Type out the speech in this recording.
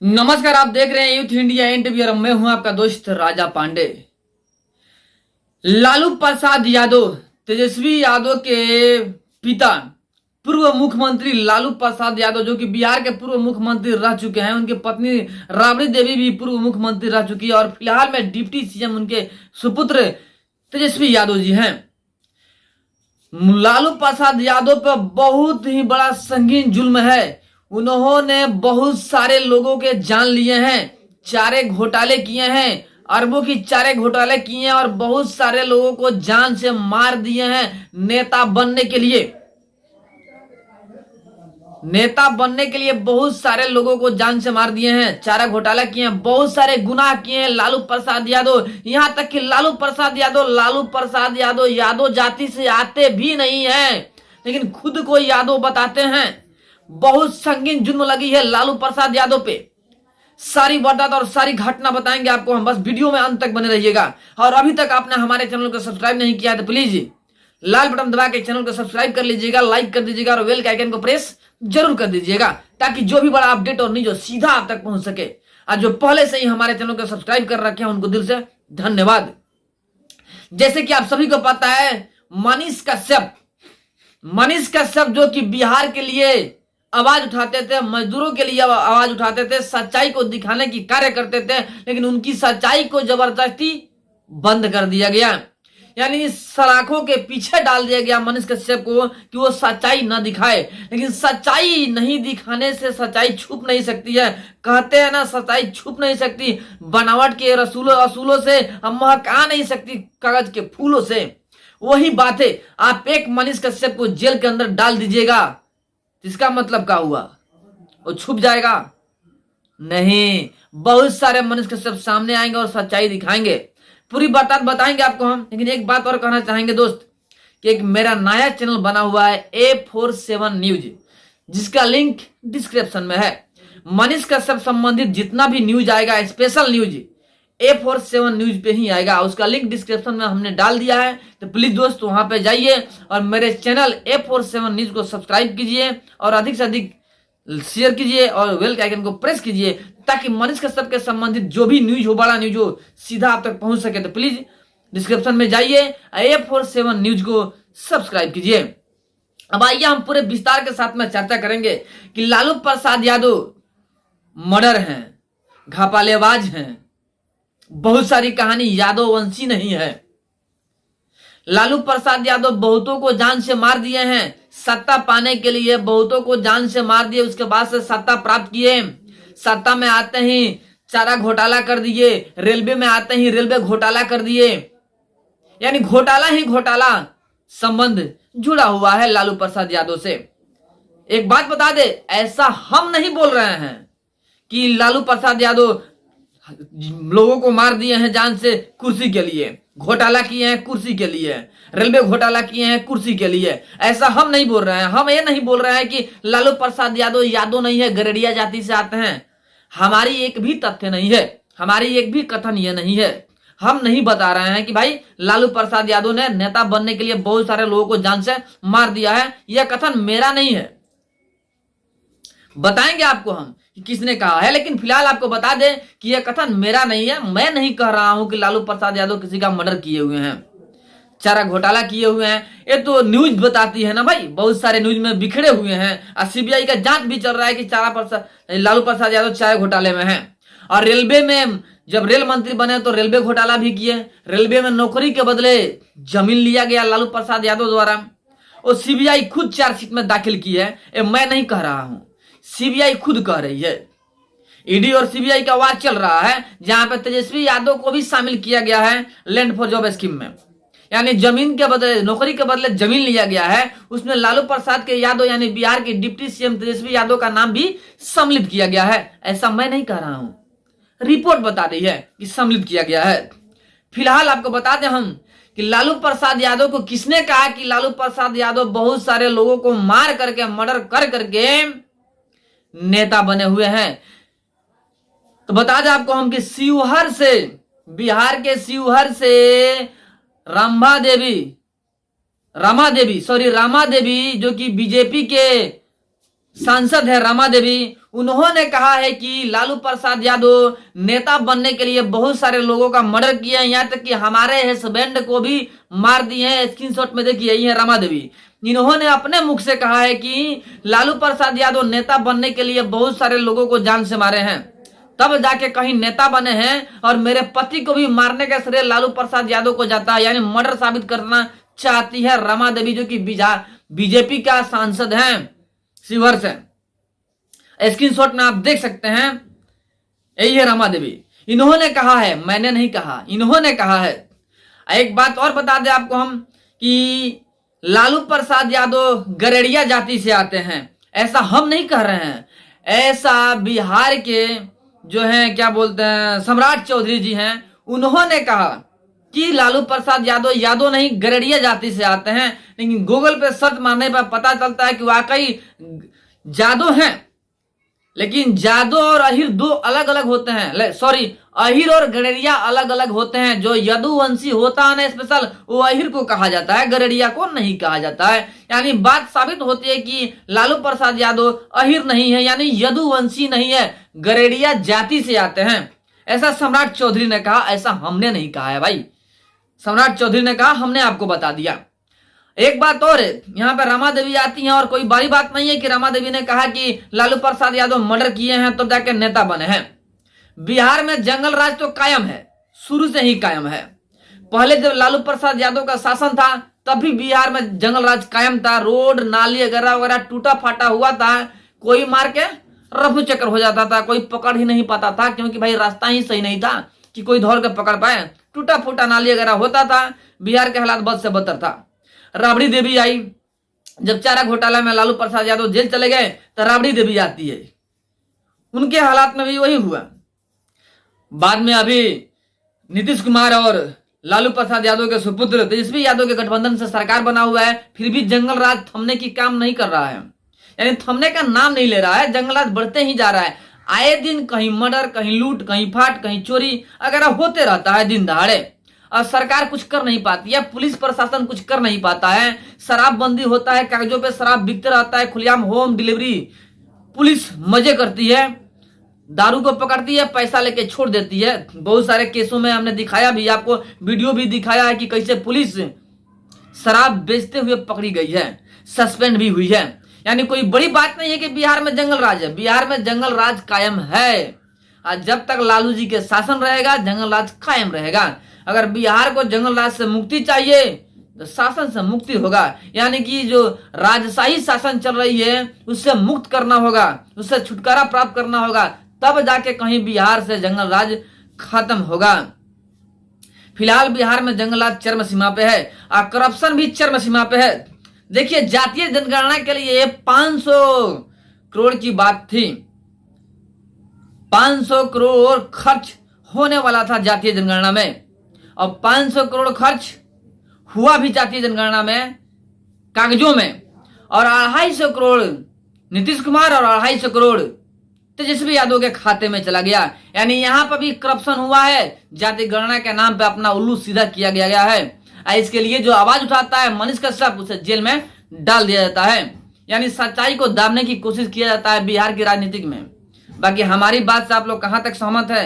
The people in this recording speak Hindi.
नमस्कार, आप देख रहे हैं यूथ इंडिया इंटरव्यू और मैं हूं आपका दोस्त राजा पांडे। लालू प्रसाद यादव, तेजस्वी यादव के पिता, पूर्व मुख्यमंत्री लालू प्रसाद यादव जो कि बिहार के पूर्व मुख्यमंत्री रह चुके हैं। उनकी पत्नी राबड़ी देवी भी पूर्व मुख्यमंत्री रह चुकी है और फिलहाल में डिप्टी सीएम उनके सुपुत्र तेजस्वी यादव जी हैं। लालू प्रसाद यादव पर बहुत ही बड़ा संगीन जुल्म है। उन्होंने बहुत सारे लोगों के जान लिए हैं, चारे घोटाले किए हैं, अरबों की चारे घोटाले किए हैं और बहुत सारे लोगों को जान से मार दिए हैं। नेता बनने के लिए बहुत सारे लोगों को जान से मार दिए हैं, चारा घोटाला किए हैं, बहुत सारे गुनाह किए हैं लालू प्रसाद यादव। यहां तक कि लालू प्रसाद यादव यादव जाति से आते भी नहीं हैं, लेकिन खुद को यादव बताते हैं। बहुत संगीन जुर्म लगी है लालू प्रसाद यादव पे। सारी वारदात और सारी घटना बताएंगे आपको हम, बस वीडियो में अंत तक बने रहिएगा। और अभी तक आपने हमारे चैनल को सब्सक्राइब नहीं किया तो प्लीज लाल बटन दबा के चैनल को सब्सक्राइब कर लीजिएगा, लाइक कर दीजिएगा और बेल के आइकन को प्रेस जरूर कर दीजिएगा, ताकि जो भी बड़ा अपडेट और न्यूज हो सीधा आप तक पहुंच सके। और जो पहले से ही हमारे चैनल को सब्सक्राइब कर रखे हैं उनको दिल से धन्यवाद। जैसे कि आप सभी को पता है, मनीष कश्यप जो कि बिहार के लिए आवाज उठाते थे, मजदूरों के लिए आवाज उठाते थे, सच्चाई को दिखाने की कार्य करते थे, लेकिन उनकी सच्चाई को जबरदस्ती बंद कर दिया गया। यानी सलाखों के पीछे डाल दिया गया मनीष कश्यप को कि वो सच्चाई न दिखाए। लेकिन सच्चाई नहीं दिखाने से सच्चाई छुप नहीं सकती है। कहते हैं ना, सच्चाई छुप नहीं सकती, बनावट के असूलों से महक आ नहीं सकती कागज के फूलों से। वही बात है, आप एक मनीष कश्यप को जेल के अंदर डाल दीजिएगा, इसका मतलब क्या हुआ? वो छुप जाएगा? नहीं, बहुत सारे मनीष कश्यप सामने आएंगे और सच्चाई दिखाएंगे, पूरी बात बताएंगे आपको हम। लेकिन एक बात और कहना चाहेंगे दोस्त, कि एक मेरा नया चैनल बना हुआ है A47 न्यूज, जिसका लिंक डिस्क्रिप्शन में है। मनीष कश्यप संबंधित जितना भी न्यूज आएगा, स्पेशल न्यूज A47 न्यूज पे ही आएगा। उसका लिंक डिस्क्रिप्शन में हमने डाल दिया है, तो प्लीज दोस्त वहां पे जाइए और मेरे चैनल A47 न्यूज को सब्सक्राइब कीजिए और अधिक से अधिक शेयर कीजिए और बेल के आइकन को प्रेस कीजिए, ताकि मनीष कश्यप के संबंधित जो भी न्यूज हो, बड़ा न्यूज हो, सीधा आप तक पहुंच सके। तो प्लीज डिस्क्रिप्शन में जाइए, A47 न्यूज को सब्सक्राइब कीजिए। अब आइए हम पूरे विस्तार के साथ में चर्चा करेंगे कि लालू प्रसाद यादव मर्डर हैं, घापालेबाज हैं, बहुत सारी कहानी यादव वंशी नहीं है। लालू प्रसाद यादव बहुतों को जान से मार दिए हैं, सत्ता पाने के लिए बहुतों को जान से मार दिए, उसके बाद से सत्ता प्राप्त किए। सत्ता में आते ही चारा घोटाला कर दिए, रेलवे में आते ही रेलवे घोटाला कर दिए। यानी घोटाला ही घोटाला संबंध जुड़ा हुआ है लालू प्रसाद यादव से। एक बात बता दे, ऐसा हम नहीं बोल रहे हैं कि लालू प्रसाद यादव लोगों को मार दिए हैं जान से कुर्सी के लिए, घोटाला किए हैं कुर्सी के लिए, रेलवे घोटाला किए हैं कुर्सी के लिए। ऐसा हम नहीं बोल रहे हैं। हम ये नहीं बोल रहे हैं कि लालू प्रसाद यादव नहीं है, गरेडिया जाति से आते हैं। हमारी एक भी तथ्य नहीं है, हमारी एक भी कथन ये नहीं है। हम नहीं बता रहे हैं कि भाई लालू प्रसाद यादव ने नेता बनने के लिए बहुत सारे लोगों को जान से मार दिया है। यह कथन मेरा नहीं है, बताएंगे आपको हम कि किसने कहा है। लेकिन फिलहाल आपको बता दें कि यह कथन मेरा नहीं है। मैं नहीं कह रहा हूं कि लालू प्रसाद यादव किसी का मर्डर किए हुए हैं, चारा घोटाला किए हुए हैं। ये तो न्यूज बताती है ना भाई, बहुत सारे न्यूज में बिखरे हुए हैं और सीबीआई का जांच भी चल रहा है कि लालू प्रसाद यादव चारा घोटाले में है। और रेलवे में जब रेल मंत्री बने तो रेलवे घोटाला भी किए। रेलवे में नौकरी के बदले जमीन लिया गया लालू प्रसाद यादव द्वारा, और सीबीआई खुद चार्जशीट में दाखिल की है। मैं नहीं कह रहा हूं, सीबीआई खुद कह रही है। ईडी और सीबीआई का वार चल रहा है, जहां पे तेजस्वी यादव को भी शामिल किया गया है लैंड फॉर जॉब स्कीम में। यानी जमीन के बदले, नौकरी के बदले जमीन लिया गया है। उसमें लालू प्रसाद के यादव यानी बिहार के डिप्टी सीएम तेजस्वी यादव का नाम भी सम्मिलित किया गया है। ऐसा मैं नहीं कह रहा हूं, रिपोर्ट बता रही है कि सम्मिलित किया गया है। फिलहाल आपको बता दें हम कि लालू प्रसाद यादव को किसने कहा कि लालू प्रसाद यादव बहुत सारे लोगों को मार करके, मर्डर कर करके नेता बने हुए हैं। तो बता दें आपको हम कि शिवहर से, बिहार के शिवहर से रामा देवी जो कि बीजेपी के सांसद है रमा देवी, उन्होंने कहा है कि लालू प्रसाद यादव नेता बनने के लिए बहुत सारे लोगों का मर्डर किया है, यहाँ तक कि हमारे हस्बैंड को भी मार दिए हैं। स्क्रीनशॉट में देखिए, यही है रमा देवी। इन्होंने अपने मुख से कहा है कि लालू प्रसाद यादव नेता बनने के लिए बहुत सारे लोगों को जान से मारे हैं, तब जाके कहीं नेता बने हैं, और मेरे पति को भी मारने का श्रेय लालू प्रसाद यादव को जाता है। यानी मर्डर साबित करना चाहती है रमा देवी, जो कि बीजेपी का सांसद हैं शिवहर से। स्क्रीनशॉट में आप देख सकते हैं, यही है रमा देवी। इन्होंने कहा है, मैंने नहीं कहा, इन्होंने कहा है। एक बात और बता दें आपको हम कि लालू प्रसाद यादव गरेड़िया जाति से आते हैं, ऐसा हम नहीं कह रहे हैं। ऐसा बिहार के जो हैं क्या बोलते हैं सम्राट चौधरी जी हैं, उन्होंने कहा कि लालू प्रसाद यादव नहीं गरेड़िया जाति से आते हैं। लेकिन गूगल पे सर्च मारने पर पता चलता है कि वाकई जादव हैं, लेकिन जादव और अहिर दो अलग अलग होते हैं। सॉरी, अहिर और गरेड़िया अलग अलग होते हैं। जो यदुवंशी होता है ना स्पेशल, वो अहिर को कहा जाता है, गरेड़िया को नहीं कहा जाता है। यानी बात साबित होती है कि लालू प्रसाद यादव अहिर नहीं है, यानी यदुवंशी नहीं है, गरेड़िया जाति से आते हैं। ऐसा सम्राट चौधरी ने कहा, ऐसा हमने नहीं कहा है भाई। सम्राट चौधरी ने कहा, हमने आपको बता दिया। एक बात और है, यहाँ पे रमा देवी आती हैं, और कोई बड़ी बात नहीं है कि रमा देवी ने कहा कि लालू प्रसाद यादव मर्डर किए हैं तो जाके नेता बने हैं। बिहार में जंगल राज तो कायम है, शुरू से ही कायम है। पहले जब लालू प्रसाद यादव का शासन था तब भी बिहार में जंगल राज कायम था। रोड नाली वगैरह वगैरह टूटा फाटा हुआ था, कोई मार के रफू चक्कर हो जाता था, कोई पकड़ ही नहीं पाता था, क्योंकि भाई रास्ता ही सही नहीं था कि कोई दौड़ के पकड़ पाए। टूटा फूटा नाली वगैरह होता था, बिहार के हालात बद से बदतर था। राबड़ी देवी आई, जब चारा घोटाला में लालू प्रसाद यादव जेल चले गए तो राबड़ी देवी आती है, उनके हालात में भी वही हुआ। बाद में अभी नीतीश कुमार और लालू प्रसाद यादव के सुपुत्र तेजस्वी यादव के गठबंधन से सरकार बना हुआ है, फिर भी जंगल राज थमने की काम नहीं कर रहा है, यानी थमने का नाम नहीं ले रहा है। जंगल राज बढ़ते ही जा रहा है। आए दिन कहीं मर्डर, कहीं लूट, कहीं फाट, कहीं चोरी वगैरह होते रहता है दिन दहाड़े, और सरकार कुछ कर नहीं पाती है, पुलिस प्रशासन कुछ कर नहीं पाता है। शराबबंदी होता है, कागजों पे शराब बिकते रहता है, खुलेआम होम डिलीवरी, पुलिस मजे करती है, दारू को पकड़ती है, पैसा लेके छोड़ देती है। बहुत सारे केसों में हमने दिखाया भी, आपको वीडियो भी दिखाया है कि कैसे पुलिस शराब बेचते हुए पकड़ी गई है, सस्पेंड भी हुई है। यानी कोई बड़ी बात नहीं है कि बिहार में जंगल राज है, बिहार में जंगल राज कायम है। जब तक लालू जी के शासन रहेगा जंगल राज कायम रहेगा। अगर बिहार को जंगल राज से मुक्ति चाहिए तो शासन से मुक्ति होगा, यानी कि जो राजशाही शासन चल रही है उससे मुक्त करना होगा, उससे छुटकारा प्राप्त करना होगा, तब जाके कहीं बिहार से जंगल राज खत्म होगा। फिलहाल बिहार में जंगल राज चरम सीमा पे है और करप्शन भी चरम सीमा पे है। देखिए, जातीय जनगणना के लिए 500 करोड़ की बात थी, 500 करोड़ खर्च होने वाला था जातीय जनगणना में, और 500 करोड़ खर्च हुआ भी जातीय जनगणना में कागजों में, और 250 करोड़ नीतीश कुमार और 250 करोड़ तेजस्वी यादव के खाते में चला गया। यानी यहां पर भी करप्शन हुआ है, जातीय गणना के नाम पे अपना उल्लू सीधा किया गया है। इसके लिए जो आवाज उठाता है मनीष कश्यप, उसे जेल में डाल दिया जाता है। यानी सच्चाई को दाबने की कोशिश किया जाता है बिहार की राजनीति में। बाकी हमारी बात से आप लोग कहां तक सहमत है